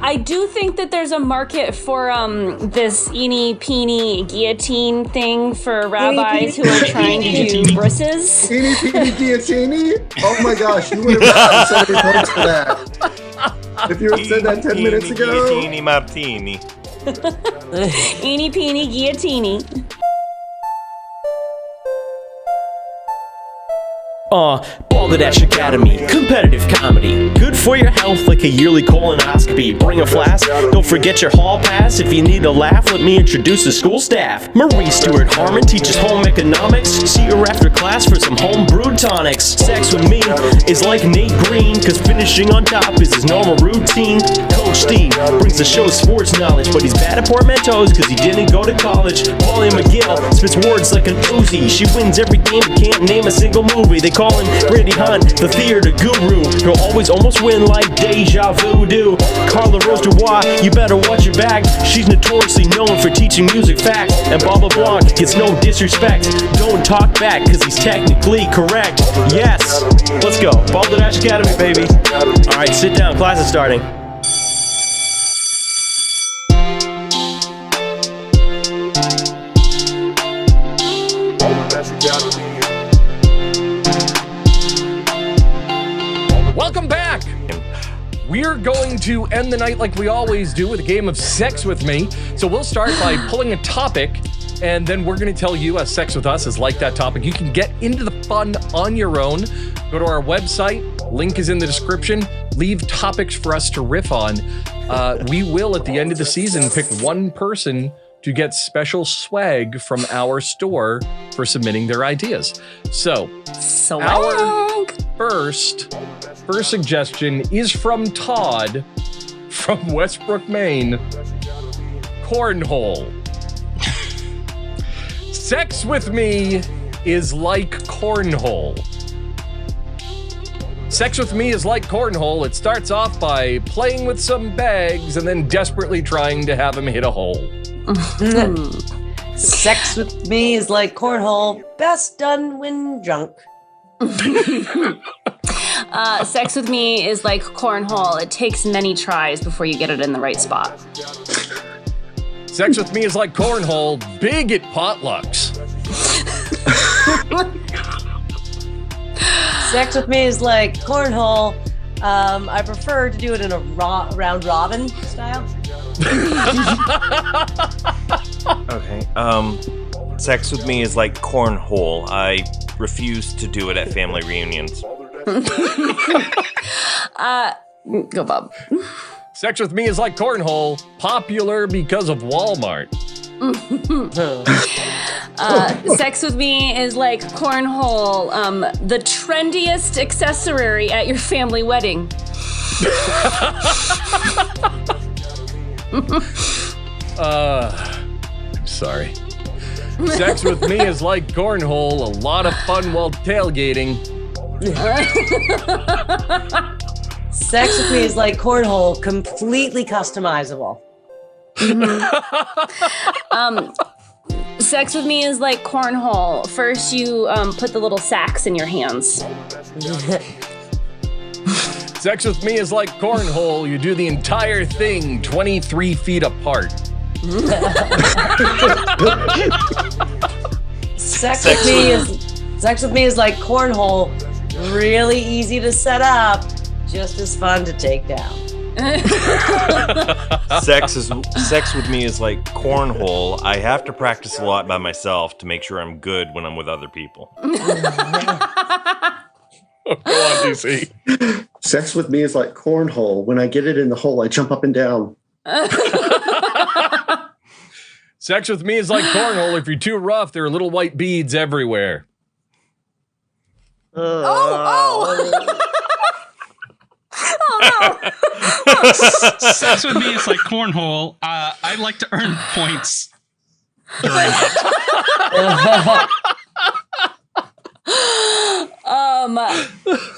I do think that there's a market for this eeny-peeny guillotine thing for rabbis who are trying to do brisses. Eeny-peeny guillotine? Oh my gosh, you would have gotten so many points for that. If you had said that 10 minutes ago. Guillotine martini. Eeny-peeny guillotine. Balderdash Academy, competitive comedy. Good for your health like a yearly colonoscopy. Bring a flask, don't forget your hall pass. If you need a laugh, let me introduce the school staff. Marie Stewart Harmon teaches home economics. See her after class for some home brewed tonics. Sex with me is like Nate Green, cause finishing on top is his normal routine. Coach Steve brings the show's sports knowledge, but he's bad at portmanteaus cause he didn't go to college. Paulie McGill spits words like an Uzi. She wins every game but can't name a single movie. They call him Randy Hunt, the theater guru. He'll always almost win like deja vu do. Carla Rose Dubois, you better watch your back. She's notoriously known for teaching music facts. And Bob LeBlanc gets no disrespect. Don't talk back, cause he's technically correct. Yes, let's go. Balderdash Academy, baby. Alright, sit down, class is starting. Welcome back! We're going to end the night like we always do with a game of Sex With Me. So we'll start by pulling a topic, and then we're going to tell you as Sex With Us is like that topic. You can get into the fun on your own. Go to our website. Link is in the description. Leave topics for us to riff on. We will, at the end of the season, pick one person to get special swag from our store for submitting their ideas. So, our first suggestion is from Todd from Westbrook, Maine. Cornhole. Sex with me is like cornhole. Sex with me is like cornhole. It starts off by playing with some bags and then desperately trying to have him hit a hole. Sex with me is like cornhole, best done when drunk. Sex with me is like cornhole. It takes many tries before you get it in the right spot. Sex with me is like cornhole, big at potlucks. Sex with me is like cornhole. I prefer to do it in a round robin style. Okay. Sex with me is like cornhole. I refuse to do it at family reunions. Go, Bob. Sex with me is like cornhole, popular because of Walmart. Sex with me is like cornhole, the trendiest accessory at your family wedding. I'm sorry. Sex with me is like cornhole, a lot of fun while tailgating. Sex with me is like cornhole, completely customizable. Sex with me is like cornhole. First, you put the little sacks in your hands. Sex with me is like cornhole. You do the entire thing 23 feet apart. Sex with me is like cornhole, really easy to set up, just as fun to take down. Sex with me is like cornhole. I have to practice a lot by myself to make sure I'm good when I'm with other people. Go on, DC. Sex with me is like cornhole. When I get it in the hole, I jump up and down. Sex with me is like cornhole. If you're too rough, there are little white beads everywhere. Oh no! Sex with me is like cornhole. I like to earn points during it.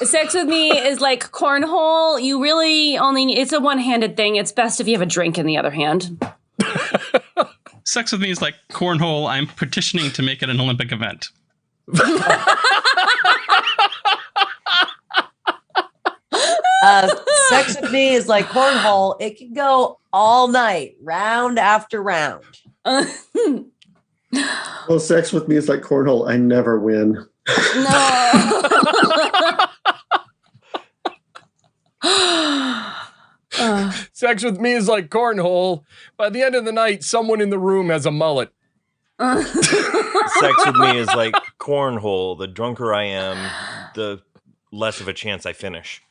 Sex with me is like cornhole. You really only, it's a one-handed thing. It's best if you have a drink in the other hand. Sex with me is like cornhole. I'm petitioning to make it an Olympic event. Sex with me is like cornhole. It can go all night, round after round. Well, sex with me is like cornhole. I never win. No. Sex with me is like cornhole. By the end of the night, someone in the room has a mullet. Sex with me is like cornhole. The drunker I am, the less of a chance I finish.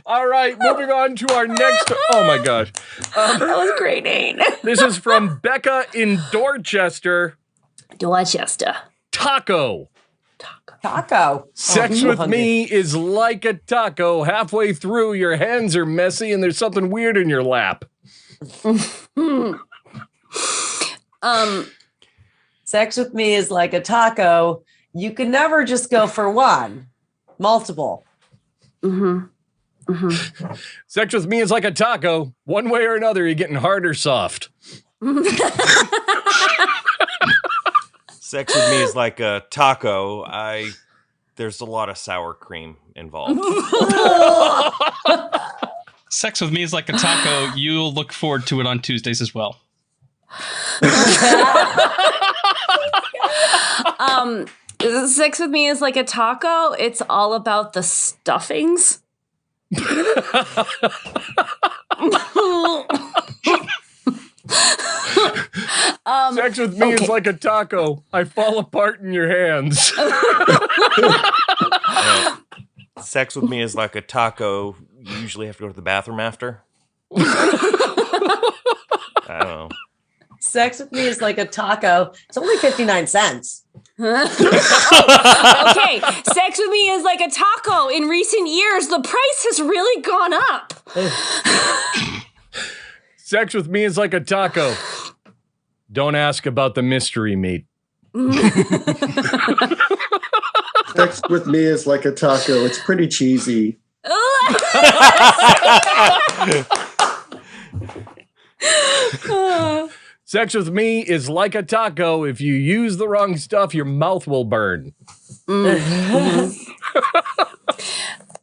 All right, moving on to our next. Oh my God. That was great, Nate. This is from Becca in Dorchester. Dorchester. Taco. Taco. Sex with me is like a taco. Halfway through, your hands are messy and there's something weird in your lap. Sex with me is like a taco. You can never just go for one. Multiple. Sex with me is like a taco. One way or another, you're getting hard or soft. Sex with me is like a taco. There's a lot of sour cream involved. Sex with me is like a taco. You'll look forward to it on Tuesdays as well. Sex with me is like a taco. It's all about the stuffings. Sex with me is like a taco. I fall apart in your hands. Sex with me is like a taco. You usually have to go to the bathroom after. I don't know. Sex with me is like a taco. It's only 59 cents. Okay, sex with me is like a taco. In recent years, the price has really gone up. Sex with me is like a taco. Don't ask about the mystery meat. Sex with me is like a taco. It's pretty cheesy. Sex with me is like a taco. If you use the wrong stuff, your mouth will burn.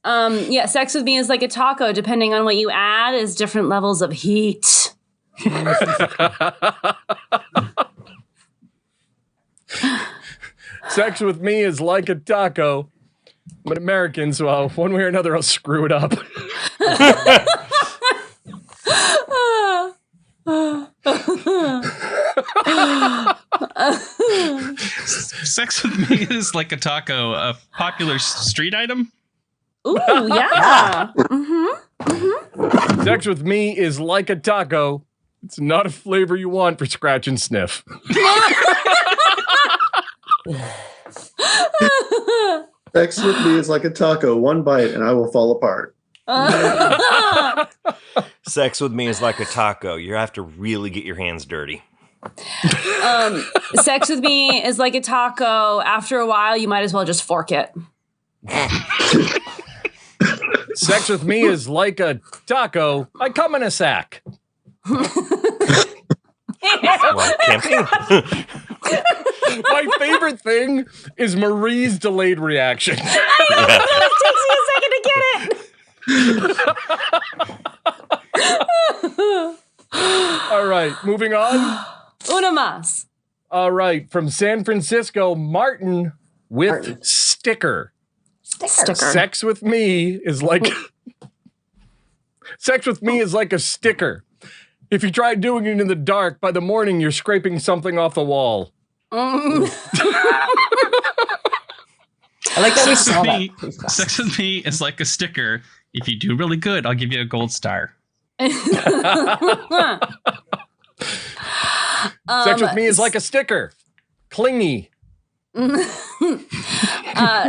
Yeah, sex with me is like a taco. Depending on what you add, is different levels of heat. Sex with me is like a taco. I'm an American, so one way or another, I'll screw it up. Sex with me is like a taco, a popular street item. Ooh, yeah. Sex with me is like a taco. It's not a flavor you want for scratch and sniff. Sex with me is like a taco. One bite and I will fall apart. Sex with me is like a taco. You have to really get your hands dirty. Sex with me is like a taco. After a while, you might as well just fork it. Sex with me is like a taco. I come in a sack. Well, camping. My favorite thing is Marie's delayed reaction. It takes me a second to get it. All right, moving on. Una más. All right, from San Francisco, Martin with sticker. Sticker. Sex with me is like sex with me is like a sticker. If you try doing it in the dark, by the morning you're scraping something off the wall. I like that we saw that. Sex with me is like a sticker. If you do really good, I'll give you a gold star. Sex with me is like a sticker. Clingy.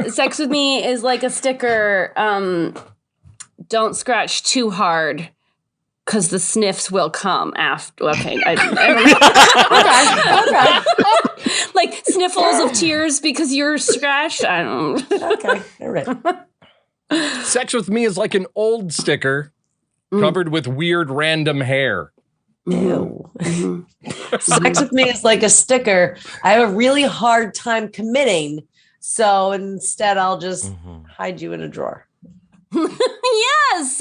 Sex with me is like a sticker. Don't scratch too hard, because the sniffs will come after. Okay, I don't know. Okay. Like sniffles of tears because you're scratched. I don't know. Okay, all right. Sex with me is like an old sticker covered with weird random hair. Ew. Sex with me is like a sticker. I have a really hard time committing, So instead, I'll just hide you in a drawer. Yes.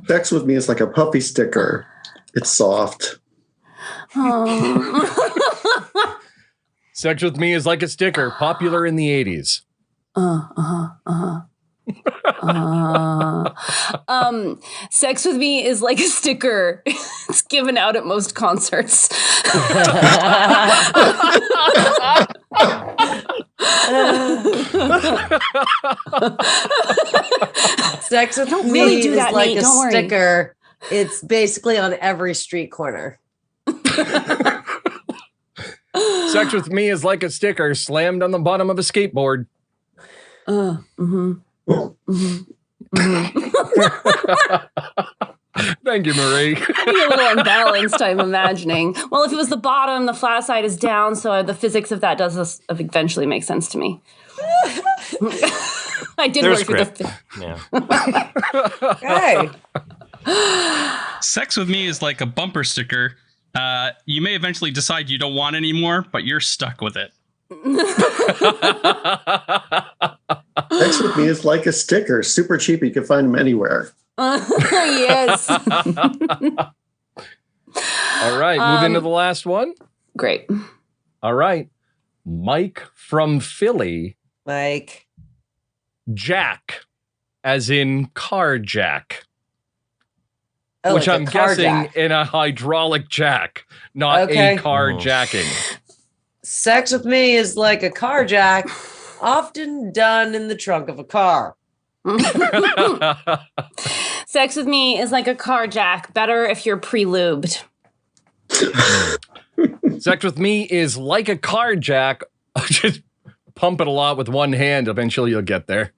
Sex with me is like a puppy sticker. It's soft. Sex with me is like a sticker, popular in the 80s. Sex with me is like a sticker. It's given out at most concerts. Sex with Don't me really do is that, like Nate. a Don't worry. sticker. It's basically on every street corner. Sex with me is like a sticker slammed on the bottom of a skateboard. Thank you, Marie. I'd be a little unbalanced, I'm imagining. Well, if it was the bottom, the flat side is down, so the physics of that does eventually make sense to me. I did There's work with Griff. Yeah. Hey. Sex with me is like a bumper sticker. You may eventually decide you don't want any more, but you're stuck with it. Sex with me is like a sticker. Super cheap. You can find them anywhere. Yes. All right, move into the last one. Great. All right. Mike from Philly. Like, Jack, as in Carjack. oh, Which like I'm a car guessing jack. in a hydraulic jack, not Okay. a carjacking. Sex with me is like a car jack, often done in the trunk of a car. Sex with me is like a carjack. Better if you're pre-lubed. Sex with me is like a carjack. Just pump it a lot with one hand. Eventually you'll get there.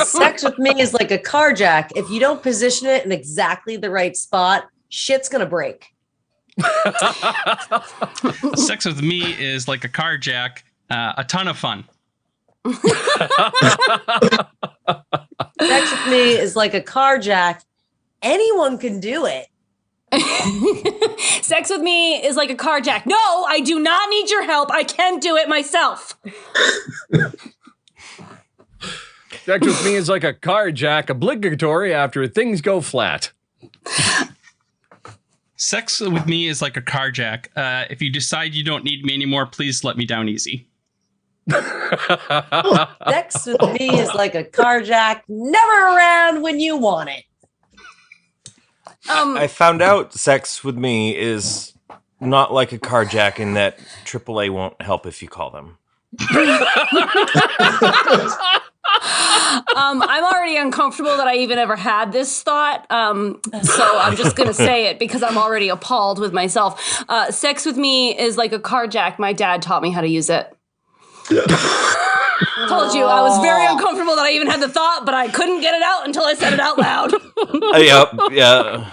Sex with me is like a car jack. If you don't position it in exactly the right spot, shit's gonna break. Sex with me is like a car jack, a ton of fun. Sex with me is like a car jack. Anyone can do it. Sex with me is like a carjack. No, I do not need your help. I can do it myself. Sex with me is like a carjack, obligatory after things go flat. Sex with me is like a car jack. If you decide you don't need me anymore, please let me down easy. Sex with me is like a car jack, never around when you want it. I found out sex with me is not like a carjack in that AAA won't help if you call them. I'm already uncomfortable that I even ever had this thought. So I'm just going to say it because I'm already appalled with myself. Sex with me is like a carjack. My dad taught me how to use it. Told you I was very uncomfortable that I even had the thought, but I couldn't get it out until I said it out loud. Yeah.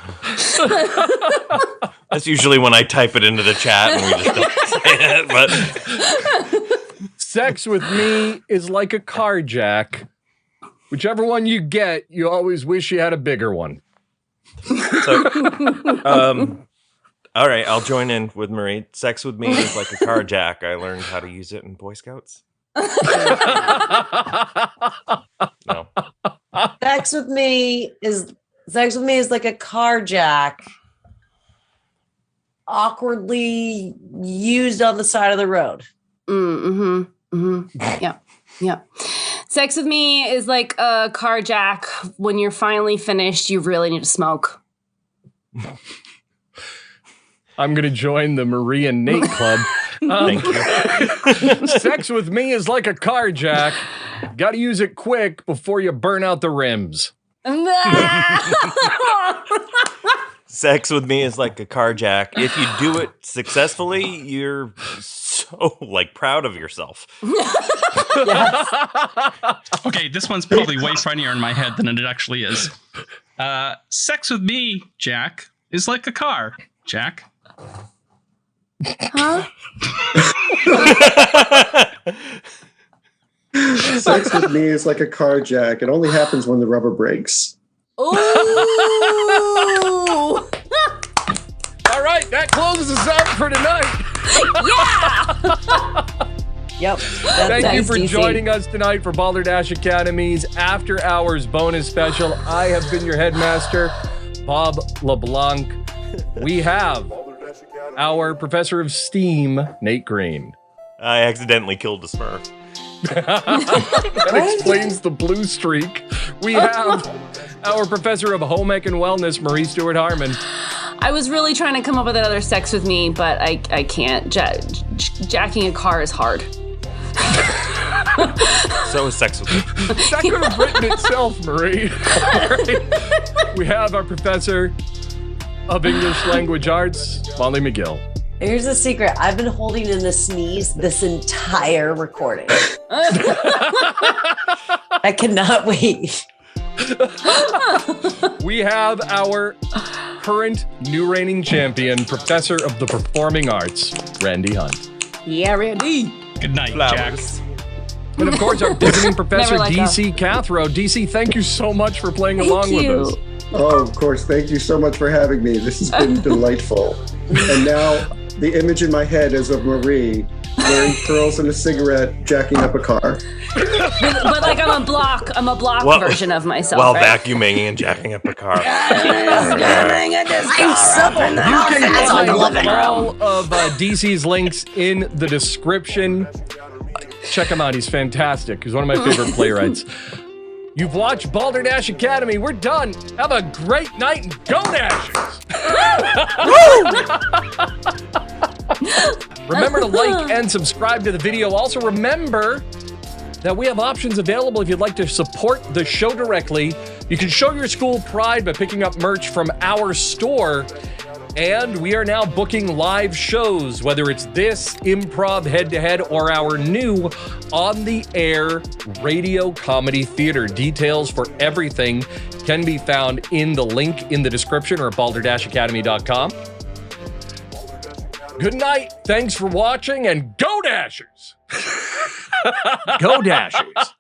That's usually when I type it into the chat and we just don't say it. But Sex with me is like a carjack. Whichever one you get, you always wish you had a bigger one. so, all right, I'll join in with Marie. Sex with me is like a carjack. I learned how to use it in Boy Scouts. No. Sex with me is like a car jack, awkwardly used on the side of the road. Yeah. Sex with me is like a carjack. When you're finally finished, you really need to smoke. I'm going to join the Marie and Nate club. Thank you. Sex with me is like a carjack. Got to use it quick before you burn out the rims. Sex with me is like a carjack. If you do it successfully, you're so proud of yourself. Okay, this one's probably way funnier in my head than it actually is. Sex with me, Jack, is like a car, Jack. Huh? Sex with me is like a car jack. It only happens when the rubber breaks. Ooh. All right, that closes us out for tonight. Yeah. Yep. Thank you for joining us tonight for Balderdash Academy's After Hours bonus special. I have been your headmaster, Bob LeBlanc. We have our professor of STEAM, Nate Green. I accidentally killed a Smurf. That explains the blue streak. We have our professor of home ec and wellness, Marie Stewart Harmon. I was really trying to come up with another sex with me, but I can't. Jacking a car is hard. So is sex with me. That could have written itself, Marie. Right. We have our professor of English language arts, Molly McGill. Here's the secret. I've been holding in the sneeze this entire recording. I cannot wait. We have our current new reigning champion, professor of the performing arts, Randy Hunt. Yeah, Randy. Good night, Flowers. Jack. And of course, our visiting professor, Never let DC Cathro. DC, thank you so much for playing along with us. Oh, of course. Thank you so much for having me. This has been delightful. And now the image in my head is of Marie wearing pearls and a cigarette, jacking up a car. But like I'm a block version of myself. While right? vacuuming and jacking up a car. You can find all of DC's links in the description. Check him out. He's fantastic. He's one of my favorite playwrights. You've watched Balderdash Academy. We're done. Have a great night and go Dashers! Remember to like and subscribe to the video. Also remember that we have options available if you'd like to support the show directly. You can show your school pride by picking up merch from our store. And we are now booking live shows, whether it's this improv head-to-head or our new on-the-air radio comedy theater. Details for everything can be found in the link in the description or at balderdashacademy.com. Good night. Thanks for watching, and go Dashers! Go Dashers!